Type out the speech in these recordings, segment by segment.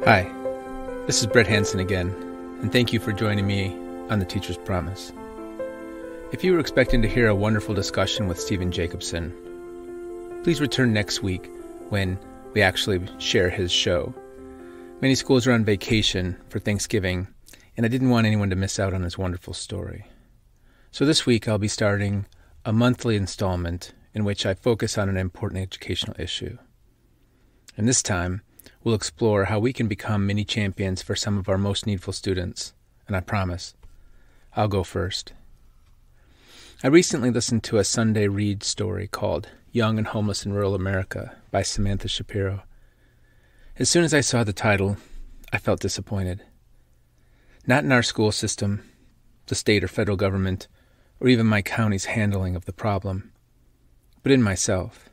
Hi, this is Brett Hansen again, and thank you for joining me on The Teacher's Promise. If you were expecting to hear a wonderful discussion with Stephen Jacobson, please return next week when we actually share his show. Many schools are on vacation for Thanksgiving, and I didn't want anyone to miss out on his wonderful story. So this week I'll be starting a monthly installment in which I focus on an important educational issue. And this time, we'll explore how we can become mini champions for some of our most needful students, and I promise, I'll go first. I recently listened to a Sunday read story called Young and Homeless in Rural America by Samantha Shapiro. As soon as I saw the title, I felt disappointed. Not in our school system, the state or federal government, or even my county's handling of the problem, but in myself.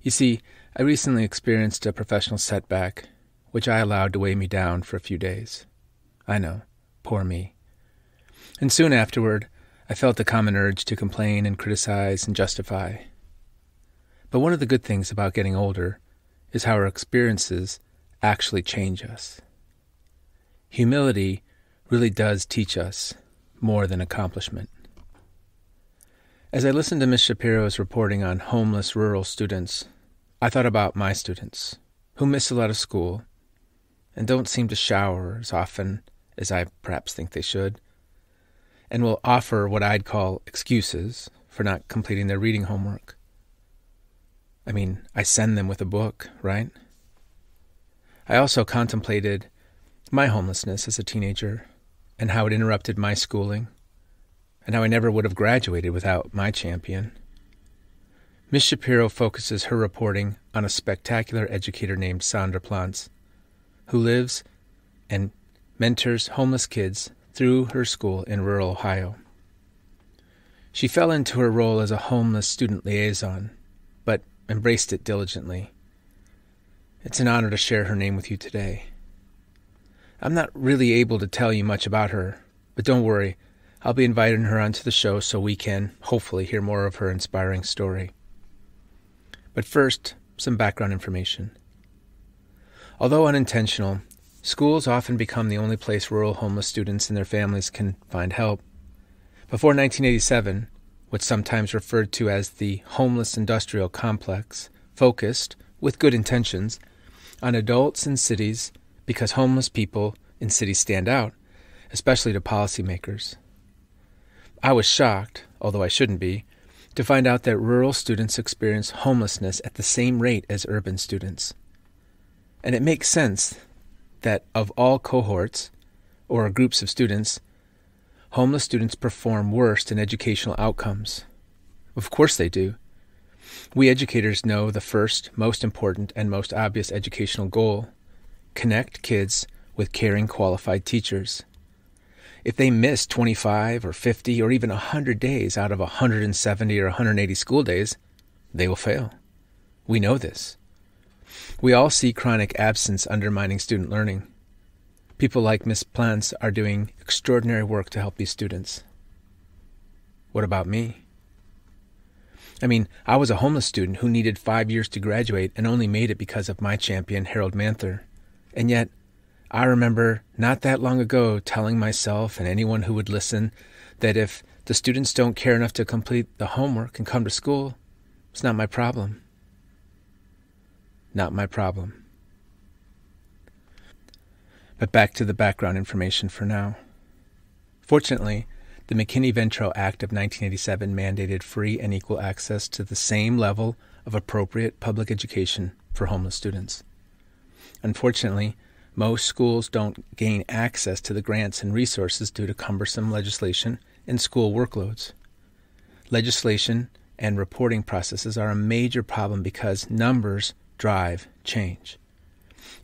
You see, I recently experienced a professional setback, which I allowed to weigh me down for a few days. I know, poor me. And soon afterward, I felt a common urge to complain and criticize and justify. But one of the good things about getting older is how our experiences actually change us. Humility really does teach us more than accomplishment. As I listened to Ms. Shapiro's reporting on homeless rural students, I thought about my students, who miss a lot of school and don't seem to shower as often as I perhaps think they should, and will offer what I'd call excuses for not completing their reading homework. I mean, I send them with a book, right? I also contemplated my homelessness as a teenager and how it interrupted my schooling and how I never would have graduated without my champion. Ms. Shapiro focuses her reporting on a spectacular educator named Sandra Plantz, who lives and mentors homeless kids through her school in rural Ohio. She fell into her role as a homeless student liaison, but embraced it diligently. It's an honor to share her name with you today. I'm not really able to tell you much about her, but don't worry, I'll be inviting her onto the show so we can, hopefully, hear more of her inspiring story. But first, some background information. Although unintentional, schools often become the only place rural homeless students and their families can find help. Before 1987, what's sometimes referred to as the homeless industrial complex focused, with good intentions, on adults in cities because homeless people in cities stand out, especially to policymakers. I was shocked, although I shouldn't be, to find out that rural students experience homelessness at the same rate as urban students. And it makes sense that of all cohorts, or groups of students, homeless students perform worst in educational outcomes. Of course they do. We educators know the first, most important, and most obvious educational goal: connect kids with caring, qualified teachers. If they miss 25 or 50 or even 100 days out of 170 or 180 school days, they will fail. We know this. We all see chronic absence undermining student learning. People like Ms. Plantz are doing extraordinary work to help these students. What about me? I mean, I was a homeless student who needed 5 years to graduate and only made it because of my champion, Harold Manther. And yet, I remember not that long ago telling myself and anyone who would listen that if the students don't care enough to complete the homework and come to school, it's not my problem. Not my problem. But back to the background information for now. Fortunately, the McKinney-Ventro Act of 1987 mandated free and equal access to the same level of appropriate public education for homeless students. Unfortunately, most schools don't gain access to the grants and resources due to cumbersome legislation and school workloads. Legislation and reporting processes are a major problem because numbers drive change.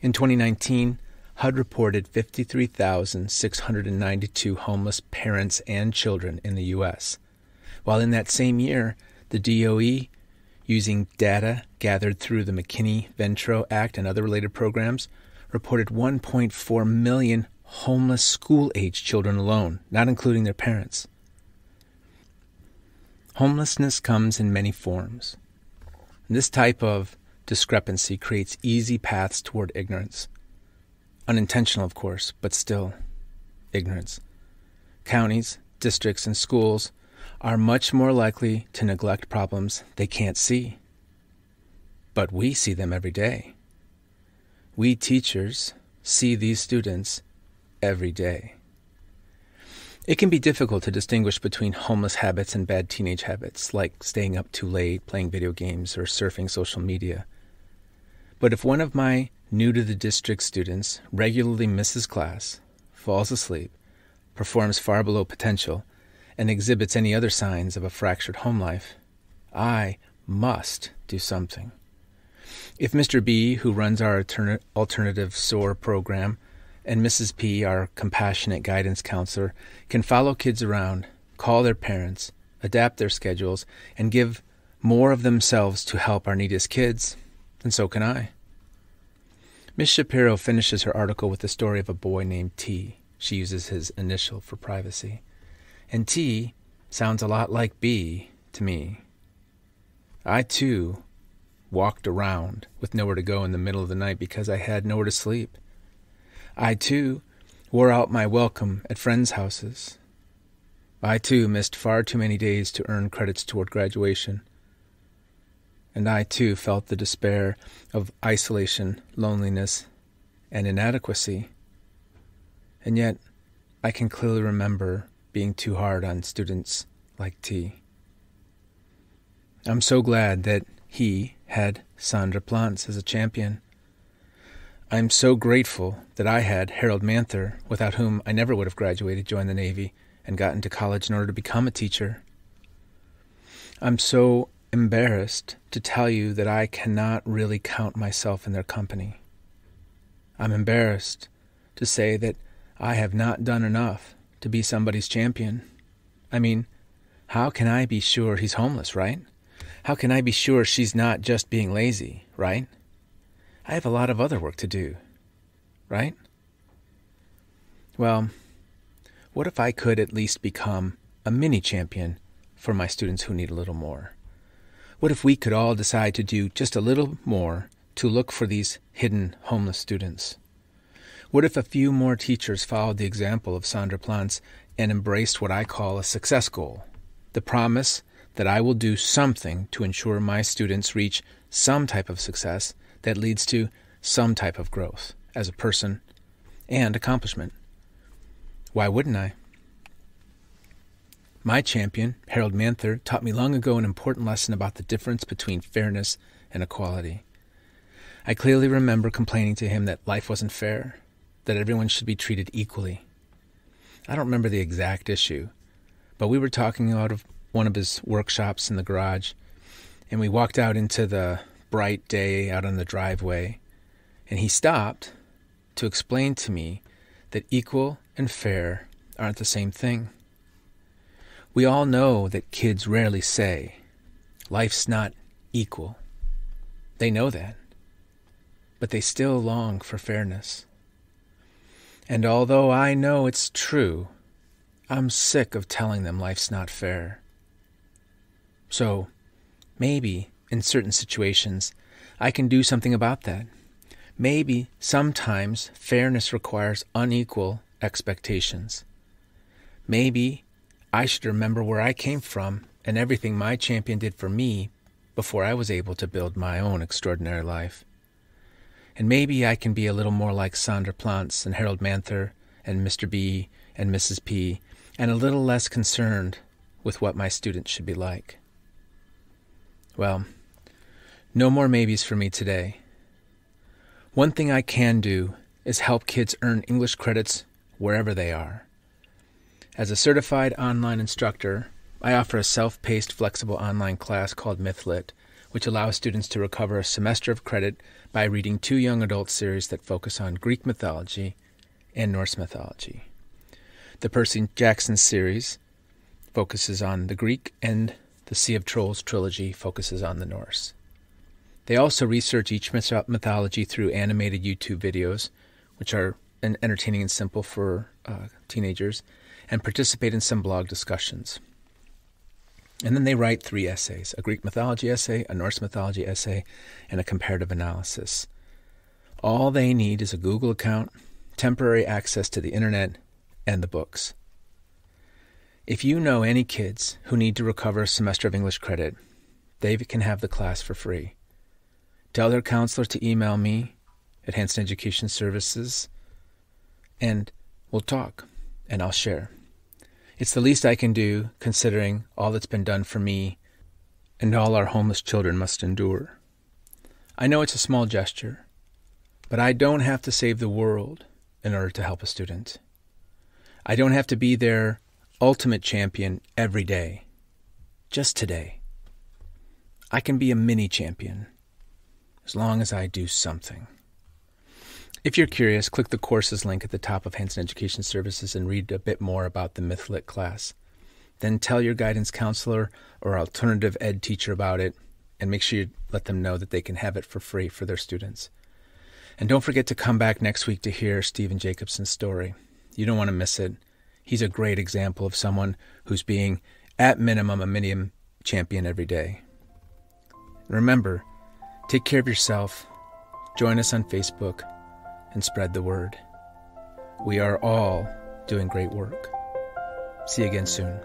In 2019, HUD reported 53,692 homeless parents and children in the U.S., while in that same year, the DOE, using data gathered through the McKinney-Ventro Act and other related programs, reported 1.4 million homeless school-age children alone, not including their parents. Homelessness comes in many forms. This type of discrepancy creates easy paths toward ignorance. Unintentional, of course, but still ignorance. Counties, districts, and schools are much more likely to neglect problems they can't see. But we see them every day. We teachers see these students every day. It can be difficult to distinguish between homeless habits and bad teenage habits, like staying up too late, playing video games, or surfing social media. But if one of my new-to-the-district students regularly misses class, falls asleep, performs far below potential, and exhibits any other signs of a fractured home life, I must do something. If Mr. B, who runs our alternative SOAR program, and Mrs. P, our compassionate guidance counselor, can follow kids around, call their parents, adapt their schedules, and give more of themselves to help our neediest kids, then so can I. Miss Shapiro finishes her article with the story of a boy named T. She uses his initial for privacy. And T sounds a lot like B to me. I, too, walked around with nowhere to go in the middle of the night because I had nowhere to sleep. I, too, wore out my welcome at friends' houses. I, too, missed far too many days to earn credits toward graduation. And I, too, felt the despair of isolation, loneliness, and inadequacy. And yet, I can clearly remember being too hard on students like T. I'm so glad that he had Sandra Plantz as a champion. I'm so grateful that I had Harold Manther, without whom I never would have graduated, joined the Navy, and got into college in order to become a teacher. I'm so embarrassed to tell you that I cannot really count myself in their company. I'm embarrassed to say that I have not done enough to be somebody's champion. I mean, how can I be sure he's homeless, right? How can I be sure she's not just being lazy, right? I have a lot of other work to do, right? Well, what if I could at least become a mini champion for my students who need a little more? What if we could all decide to do just a little more to look for these hidden homeless students? What if a few more teachers followed the example of Sandra Plantz and embraced what I call a success goal, the promise that I will do something to ensure my students reach some type of success that leads to some type of growth as a person and accomplishment? Why wouldn't I? My champion, Harold Manther, taught me long ago an important lesson about the difference between fairness and equality. I clearly remember complaining to him that life wasn't fair, that everyone should be treated equally. I don't remember the exact issue, but we were talking out of one of his workshops in the garage, and we walked out into the bright day out on the driveway, and he stopped to explain to me that equal and fair aren't the same thing. We all know that kids rarely say, life's not equal. They know that, but they still long for fairness. And although I know it's true, I'm sick of telling them life's not fair. So, maybe, in certain situations, I can do something about that. Maybe, sometimes, fairness requires unequal expectations. Maybe, I should remember where I came from and everything my champion did for me before I was able to build my own extraordinary life. And maybe I can be a little more like Sandra Plantz and Harold Manther and Mr. B and Mrs. P, and a little less concerned with what my students should be like. Well, no more maybes for me today. One thing I can do is help kids earn English credits wherever they are. As a certified online instructor, I offer a self-paced, flexible online class called MythLit, which allows students to recover a semester of credit by reading 2 young adult series that focus on Greek mythology and Norse mythology. The Percy Jackson series focuses on the Greek, and the Sea of Trolls trilogy focuses on the Norse. They also research each mythology through animated YouTube videos, which are entertaining and simple for teenagers, and participate in some blog discussions. And then they write 3 essays, a Greek mythology essay, a Norse mythology essay, and a comparative analysis. All they need is a Google account, temporary access to the internet and the books. If you know any kids who need to recover a semester of English credit, they can have the class for free. Tell their counselor to email me at Hanson Education Services, and we'll talk, and I'll share. It's the least I can do, considering all that's been done for me and all our homeless children must endure. I know it's a small gesture, but I don't have to save the world in order to help a student. I don't have to be their ultimate champion every day, just today. I can be a mini champion as long as I do something. If you're curious, click the courses link at the top of Hanson Education Services and read a bit more about the MythLit class. Then tell your guidance counselor or alternative ed teacher about it, and make sure you let them know that they can have it for free for their students. And don't forget to come back next week to hear Stephen Jacobson's story. You don't want to miss it. He's a great example of someone who's being, at minimum, a mini champion every day. Remember, take care of yourself, join us on Facebook, and spread the word. We are all doing great work. See you again soon.